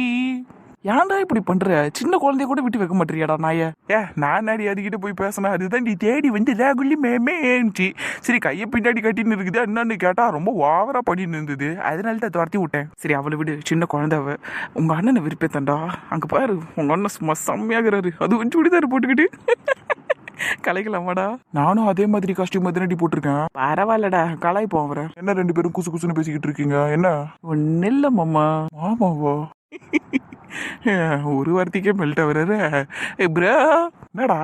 ஏன்டா இப்படி பண்ற? சின்ன குழந்தைய கூட விட்டு வைக்க மாட்டேறியாடா நாய. நான் நாடி அதுகிட்ட போய் பேசினேன், அதுதான் நீ தேடி வந்து ராகுலி மேமேன்ச்சு. சரி கையை பின்னாடி கட்டின்னு இருக்குது என்னன்னு கேட்டா ரொம்ப ஓவரா பண்ணின்னு இருந்தது, அதனால தான் துரத்தி விட்டேன். சரி அவளை விடு, சின்ன குழந்தைவ. உங்க அண்ணனை விருப்பத்தண்டா, அங்க பாரு உங்க அண்ணன் சும்மா செம்மையாகிறாரு, அது கொஞ்சம் சுடிதாரு போட்டுக்கிட்டு. கலைக்கலாமாடா? நானும் அதே மாதிரி காஸ்டியூம் தானடி போட்டிருக்கேன். பரவாயில்லடா, கலாய்ப்போம் அவரை. என்ன 2 பேரும் குசு குசுன்னு பேசிக்கிட்டு இருக்கீங்க? என்ன ஒன்னும் இல்ல மாமா. மாமாவா? ஒரு வார்த்தைக்கே மெல்ட் ஆகுறாரு ப்ரோ. என்னடா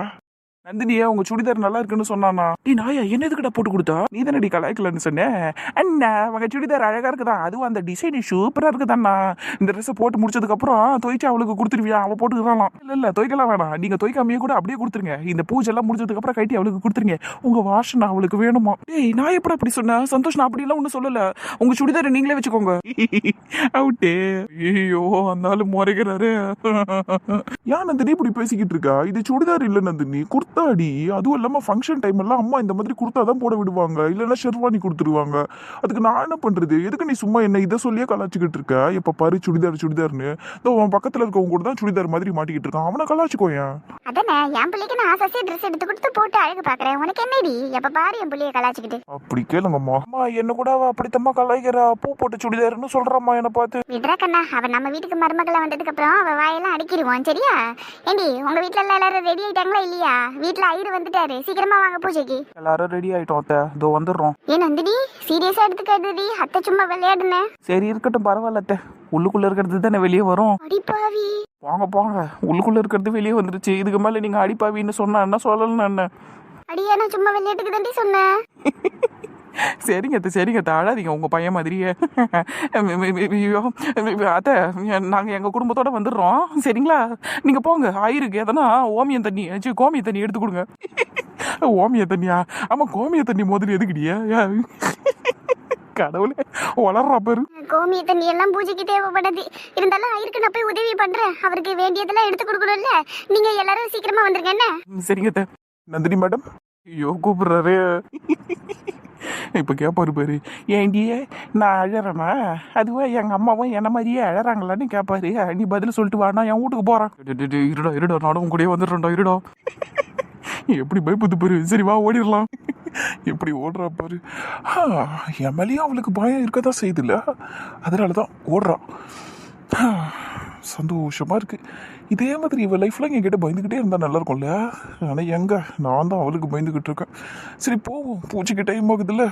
நந்தினியே உங்க சுடிதார் நல்லா இருக்குன்னு சொன்னானா? நாயா என்ன எதுக்குடா போட்டு கொடுத்தா? நீ தானடி கலாய்க்கலன்னு சொன்னேன். அண்ணா உங்க சுடிதார் அழகா இருக்குதா, அதுவும் அந்த டிசைன் சூப்பரா இருக்குதாண்ணா. இந்த ட்ரெஸ் போட்டு முடிச்சதுக்கு அப்புறம் துவைச்சு அவளுக்கு கொடுத்துருவியா? அவ போட்டுக்கலாம். இல்ல துவைக்கலாம் வேணாம், நீங்க துவைக்காமையே கூட அப்படியே கொடுத்துருங்க. இந்த பூஜை எல்லாம் முடிஞ்சதுக்கு அப்புறம் கைட்டி அவளுக்கு கொடுத்துருங்க. உங்க வாஷன் அவளுக்கு வேணுமா? டேய் நான் எப்படி அப்படி சொன்னேன்? சந்தோஷ் நான் அப்படி எல்லாம் ஒன்னும் சொல்லல. உங்க சுடிதாரை நீங்களே வச்சுக்கோங்க. அவுட்டே. ஐயோ அந்த ஆளு முறைகிறாரு. ஏன் நந்தினி இப்படி பேசிக்கிட்டு இருக்கா? இது சுடிதார் இல்ல நந்தினி, குர்த்தாடி. அதுவும் இல்லாம ஃபங்க்ஷன் டைம் எல்லாம் அம்மா இந்த மாதிரி குர்த்தா தான் போட விடுவாங்க, இல்லைன்னா ஷெர்வானி கொடுத்துருவாங்க. அதுக்கு நான் என்ன பண்றது? எதுக்கு நீ சும்மா என்ன இதை சொல்லியே கலாச்சிக்கிட்டு இருக்க? எப்ப பாரு சுடிதார் சுடிதார்னு. உன் பக்கத்துல இருக்கவங்க கூட தான் சுடிதார் மாதிரி மாட்டிக்கிட்டு இருக்கான், அவனை கலாச்சிக்கோயேன். அதானே என் பிள்ளைக்கு நான் ஆசை ட்ரெஸ் எடுத்து கொடுத்து போட்டு அழகு பாக்குறேன். உனக்கு என்னடி எப்ப பாரு என் பிள்ளைய கலாச்சிக்கிட்டு? அப்படி கேளுங்கம்மா. அம்மா என்ன கூட அவ அப்படித்தம்மா கலாய்க்கிறா. பூ போட்டு சுடிதார்னு சொல்றாம்மா என்ன பார்த்து. விட்றா கண்ணா, அவ நம்ம வீட்டுக்கு மருமகளை வந்ததுக்கு அப்புறம் அவ வாயெல்லாம் அடிக்கிடுவோம் சரியா? ஏண்டி உங்க வீட்டுல எல்லாம் எல்லாரும் ரெடி ஆயிட்டாங்களா இல்லையா? வீட்டுல ஐயரு வந்துட்டாரு, சீக்கிரமா வாங்க பூஜைக்கு. எல்லாரும் ரெடி ஆயிட்டோம் அத்தை, இதோ வந்துடுறோம். ஏன் நந்தினி சீரியஸா எடுத்துக்காதுடி, அத்தை சும்மா விளையாடுனேன். சரி இருக்கட்டும் பரவாயில்ல அத்தை, உள்ளுக்குள்ள இருக்கிறது தானே வெளியே வரும். அடிப்பாவி. வாங்க போங்க, உள்ளுக்குள்ள இருக்கிறது வெளியே வந்துருச்சு. இதுக்கு மேல நீங்க அடிப்பாவின்னு சொன்னா என்ன சொல்லலன்னு என்ன? அடியா நான் சும்மா விளையாட்டுக்கு தாண்டி சொன்னேன். சரிங்க அத்தை சரிங்க அத்தை, அழாதீங்க உங்க பையன் மாதிரியே. அத்தை நாங்கள் எங்கள் குடும்பத்தோட வந்துடுறோம் சரிங்களா? நீங்கள் போங்க, ஆயிருக்கு எதனா ஓமியம் தண்ணி கோமிய தண்ணி எடுத்து கொடுங்க. ஓமிய தண்ணியா? ஆமாம் கோமிய தண்ணி முதல்ல எதுக்கிடியா? கடவுளே வளர்றா பேரு. கோமிய தண்ணி எல்லாம் பூஜைக்கு தேவைப்படாது, இருந்தாலும் ஆயிருக்கு நான் போய் உதவி பண்றேன். அவருக்கு வேண்டியதெல்லாம் எடுத்து கொடுக்கணும்ல. நீங்க எல்லாரும் சீக்கிரமா வந்துருங்க என்ன? சரிங்க அத்தை. நந்தினி மேடம் ஐயோ கூப்பிடுறாரு. இப்போ கேட்பாரு பாரு, ஏண்டியே நான் அழறேனா? அதுவே எங்கள் அம்மாவும் என்ன மாதிரியே அழறாங்களான்னு கேட்பாரு. நீ பதில் சொல்லிட்டு வானா என் வீட்டுக்கு போகிறான். இருடா இருடா நானும் கூடயே வந்துடுறேன்டா இருடா. எப்படி பயப்புது பாரு. சரி வா ஓடிடலாம். எப்படி ஓடுறா பாரு. என் மேலேயும் அவளுக்கு பயம் இருக்கதான் செய்யுதுல்ல, அதனால தான் ஓடுறான். சந்தோஷமா இருக்கு. இதே மாதிரி இவள் லைஃப்ல என்கிட்ட பயந்துக்கிட்டே இருந்தா நல்லா இருக்கும்ல. ஆனால் எங்க நான் தான் அவளுக்கு பயந்துக்கிட்டு இருக்கேன். சரி போவோம், பூச்சிக்கு டைம் ஆகுதுல்ல.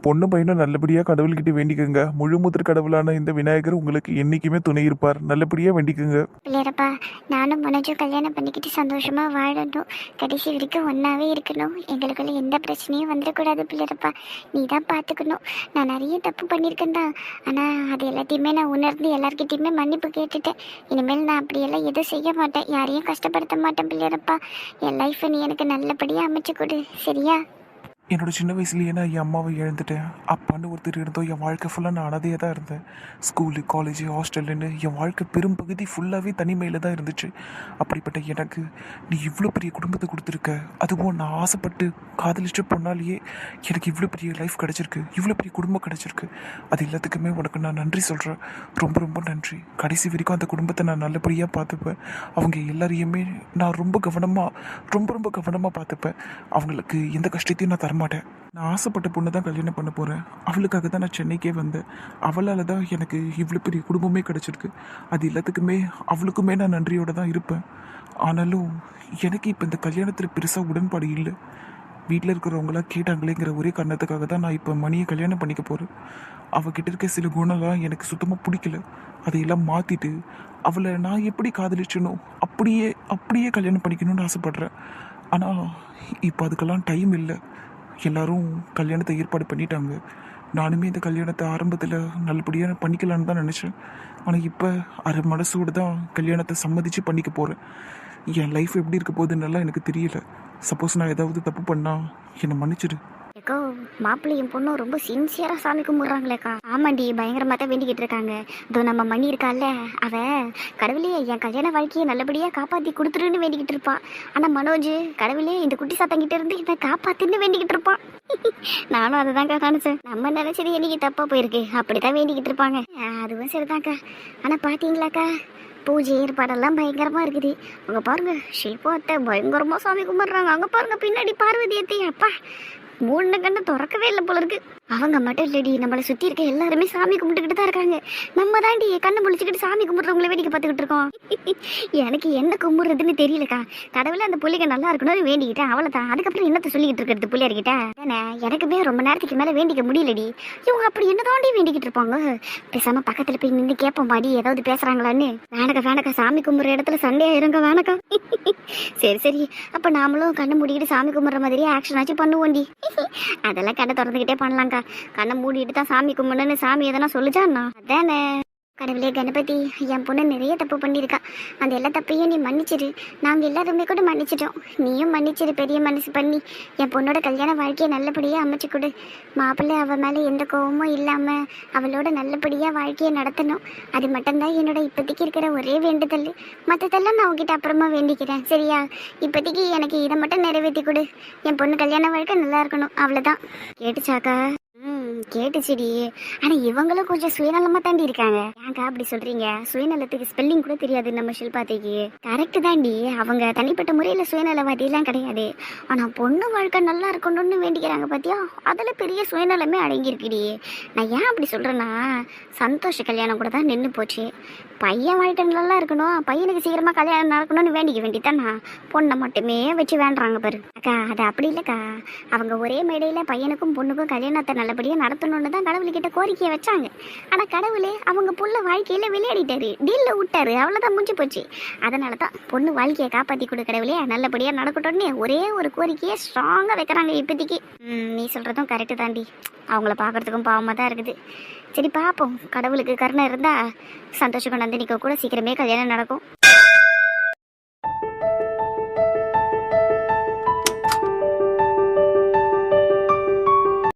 பொண்ணு பையனும் நல்லபடியாக கடவுள்கிட்ட வேண்டிக்கோங்க. முழு முதற் கடவுளான இந்த விநாயகர் உங்களுக்கு என்னைக்குமே துணை இருப்பார். நல்லபடியாக வேண்டிக்கோங்க. பிள்ளையரப்பா நானும் மனோஜும் கல்யாணம் பண்ணிக்கிட்டு சந்தோஷமா வாழணும், கடைசி வரைக்கும் ஒன்னாவே இருக்கணும். எங்களுக்குள்ள எந்த பிரச்சனையும் வந்துடக்கூடாது பிள்ளையரப்பா. நீ தான் பார்த்துக்கணும். நான் நிறைய தப்பு பண்ணியிருக்கேன் தான், ஆனால் அது எல்லாத்தையுமே நான் உணர்ந்து எல்லார்கிட்டையுமே மன்னிப்பு கேட்டுட்டேன். இனிமேல் நான் அப்படியெல்லாம் எதுவும் செய்ய மாட்டேன், யாரையும் கஷ்டப்படுத்த மாட்டேன் பிள்ளையரப்பா. என் லைஃப்பை நீ எனக்கு நல்லபடியாக அமைச்சு கொடு சரியா? என்னோட சின்ன வயசுலேயே நான் என் அம்மாவை இழந்துட்டேன். அப்பான்னு ஒருத்தர் இருந்தோம். என் வாழ்க்கை ஃபுல்லாக நான் அனாதையாக தான் இருந்தேன். ஸ்கூலு காலேஜ் ஹாஸ்டல்லுன்னு என் வாழ்க்கை பெரும் பகுதி ஃபுல்லாகவே தனிமையில் தான் இருந்துச்சு. அப்படிப்பட்ட எனக்கு நீ இவ்வளோ பெரிய குடும்பத்தை கொடுத்துருக்க, அதுவும் நான் ஆசைப்பட்டு காதலிச்ச பொண்ணாலேயே எனக்கு இவ்வளோ பெரிய லைஃப் கிடச்சிருக்கு, இவ்வளோ பெரிய குடும்பம் கிடச்சிருக்கு. அது எல்லாத்துக்குமே உனக்கு நான் நன்றி சொல்கிறேன். ரொம்ப ரொம்ப நன்றி. கடைசி வரைக்கும் அந்த குடும்பத்தை நான் நல்லபடியாக பார்த்துப்பேன். அவங்க எல்லாரையுமே நான் ரொம்ப கவனமாக பார்த்துப்பேன். அவங்களுக்கு எந்த கஷ்டத்தையும் நான் தரமாட்டேன். நான் ஆசைப்பட்ட பொண்ணு தான் கல்யாணம் பண்ண போகிறேன். அவளுக்காக தான் நான் சென்னைக்கே வந்தேன். அவளால் தான் எனக்கு இவ்வளோ பெரிய குடும்பமே கிடச்சிருக்கு. அது எல்லாத்துக்குமே அவளுக்குமே நான் நன்றியோடு தான் இருப்பேன். ஆனாலும் எனக்கு இப்போ இந்த கல்யாணத்தில் பெருசாக உடன்பாடு இல்லை. வீட்டில் இருக்கிறவங்களாம் கேட்டாங்களேங்கிற ஒரே காரணத்துக்காக தான் நான் இப்போ மணியை கல்யாணம் பண்ணிக்க போகிறேன். அவகிட்ட இருக்க சில குணம்லாம் எனக்கு சுத்தமாக பிடிக்கல. அதையெல்லாம் மாற்றிட்டு அவளை நான் எப்படி காதலிச்சனோ அப்படியே கல்யாணம் பண்ணிக்கணும்னு ஆசைப்பட்றேன். ஆனால் இப்போ அதுக்கெல்லாம் டைம் இல்லை. எல்லாரும் கல்யாணத்தை ஏற்பாடு பண்ணிட்டாங்க. நானுமே இந்த கல்யாணத்தை ஆரம்பத்தில் நல்லபடியாக பண்ணிக்கலான்னு தான் நினச்சேன். ஆனால் இப்போ அரை மனசோடு தான் கல்யாணத்தை சம்மதித்து பண்ணிக்க போகிறேன். என் லைஃப் எப்படி இருக்க போகுதுன்னெல்லாம் எனக்கு தெரியல. சப்போஸ் நான் ஏதாவது தப்பு பண்ணால் என்னை மன்னிச்சிடு. ஏக்கோ மாப்பிள்ளையும் பொண்ணும் ரொம்ப சின்சியராக சாமி கும்பிட்றாங்களேக்கா. ஆமாண்டி பயங்கரமாக தான் வேண்டிக்கிட்டு இருக்காங்க. இதோ நம்ம மணி இருக்கால, அவ கடவுளே என் கல்யாண வாழ்க்கையை நல்லபடியாக காப்பாற்றி கொடுத்துருன்னு வேண்டிக்கிட்டு இருப்பான். ஆனால் மனோஜ் கடவுளே இந்த குட்டி சாத்தங்கிட்ட இருந்து இதை காப்பாற்றுன்னு வேண்டிக்கிட்டு இருப்பான். நானும் அதை தான்க்கா நினச்சேன். நம்ம நினச்சது என்னைக்கு தப்பாக போயிருக்கு, அப்படி தான் வேண்டிக்கிட்டு இருப்பாங்க. அதுவும் சரிதான்க்கா. ஆனால் பார்த்தீங்களாக்கா பூஜை ஏற்பாடெல்லாம் பயங்கரமாக இருக்குது. அங்கே பாருங்க ஷில்பாத்தை பயங்கரமாக சாமி கும்பிட்றாங்க. அங்கே பாருங்க பின்னாடி பார்வதி அத்தை. அப்பா மூணு கண்ணை திறக்கவே இல்லை போல இருக்கு. அவங்க மட்டும் இல்லடி, நம்மளை சுத்தி இருக்க எல்லாருமே சாமி கும்பிட்டுக்கிட்டு தான் இருக்காங்க. நம்ம தாண்டி கண்ணை முழிச்சுக்கிட்டு சாமி கும்பிடுறவங்கள வேடிக்கை பார்த்துக்கிட்டு இருக்கோம். எனக்கு என்ன கும்பிடுறதுன்னு தெரியலக்கா. கடவுளை அந்த பிள்ளைங்க நல்லா இருக்கணும்னு வேண்டிக்கிட்டேன், அவ்வளவுதான். அதுக்கப்புறம் என்னத்த சொல்லிக்கிட்டு இருக்கிறது பிள்ளையார்கிட்ட? எனக்குமே ரொம்ப நேரத்துக்கு மேல வேண்டிக்க முடியலடி. இவங்க அப்படி என்ன தாண்டி வேண்டிக்கிட்டு இருப்பாங்க. பேசாம பக்கத்துல போய் நின்று கேட்போம் பாடி, ஏதாவது பேசுறாங்களான்னு. வேணக்கா சாமி கும்பிடுற இடத்துல சண்டையா இருங்க, வேணக்கா. சரி சரி, அப்ப நாமளும் கண்ணை மூடிக்கிட்டு சாமி கும்பிடுற மாதிரியே ஆக்ஷன் ஆச்சு பண்ணுவோண்டி. அதெல்லாம் கடை திறந்துக்கிட்டே பண்ணலாம்க்கா. கண்ணை மூடிட்டு தான் சாமி கும்பிடணும்னு சாமி எதனா சொல்லுச்சான்னா அதானே. கடவுளே கணபதி, என் பொண்ணு நிறைய தப்பு பண்ணியிருக்கா. அந்த எல்லா தப்பையும் நீ மன்னிச்சிரு. நாங்கள் எல்லாருமே கூட மன்னிச்சிட்டோம். நீயும் மன்னிச்சிரு. பெரிய மனசு பண்ணி என் பொண்ணோட கல்யாண வாழ்க்கையை நல்லபடியாக அமைச்சு கொடு. மாப்பிள்ளை அவள் மேலே எந்த கோவமும் இல்லாமல் அவளோட நல்லபடியாக வாழ்க்கையை நடத்தணும். அது மட்டும்தான் என்னோட இப்போதைக்கு இருக்கிற ஒரே வேண்டுதல். மற்றதெல்லாம் நான் உங்ககிட்ட அப்புறமா வேண்டிக்கிறேன், சரியா? இப்போதைக்கு எனக்கு இதை மட்டும் நிறைவேற்றி கொடு. என் பொண்ணு கல்யாண வாழ்க்கை நல்லா இருக்கணும், அவ்வளோதான். கேட்டுச்சாக்கா? கேட்டுச்சுடி. ஆனா இவங்களும் கொஞ்சம் சுயநலமா தாண்டி இருக்காங்க. ஏன்க்கா அப்படி சொல்றீங்க? சுயநலத்துக்கு ஸ்பெல்லிங் கூட தெரியாது நம்ம ஷில்பாத்தைக்கு. கரெக்ட் தாண்டி, அவங்க தனிப்பட்ட முறையில சுயநலவாதி எல்லாம் கிடையாது. ஆனா பொண்ணு வாழ்க்கை நல்லா இருக்கணும்னு வேண்டிக்கிறாங்க பாத்தியா, அதுல பெரிய சுயநலமே அடங்கியிருக்குடி. நான் ஏன் அப்படி சொல்றேன்னா, சந்தோஷ கல்யாணம் கூட தான் நின்று போச்சு. பையன் வாழ்க்கை நல்லா இருக்கணும், பையனுக்கு சீக்கிரமா கல்யாணம் நடக்கணும்னு வேண்டிக்க வேண்டித்தானா, பொண்ணை மட்டுமே வச்சு வேண்டுறாங்க பாரு. அக்கா அது அப்படி இல்லக்கா. அவங்க ஒரே மேடையில பையனுக்கும் பொண்ணுக்கும் கல்யாணத்தை நல்லபடியா நடத்தணும்னு தான் கடவுள்கிட்ட கோரிக்கையை வச்சாங்க. ஆனா கடவுளே அவங்க புள்ள வாழ்க்கையில விளையாடிட்டாரு, டீல்ல விட்டாரு, அவ்வளவுதான் முடிஞ்சு போச்சு. அதனால தான் பொண்ணு வாழ்க்கையை காப்பாத்தி கொடு கடவுளே, நல்லபடியா நடக்கட்டும்னு ஒரே ஒரு கோரிக்கையை ஸ்ட்ராங்கா வைக்கிறாங்க இப்போதைக்கு. நீ சொல்றதும் கரெக்டு தாண்டி. அவங்கள பார்க்கறதுக்கும் பாவமாக தான் இருக்குது. சரி பார்ப்போம், கடவுளுக்கு கருணை இருந்தால் சந்தோஷம் நந்தினிக்கு கூட சீக்கிரமே கல்யாணம் நடக்கும்.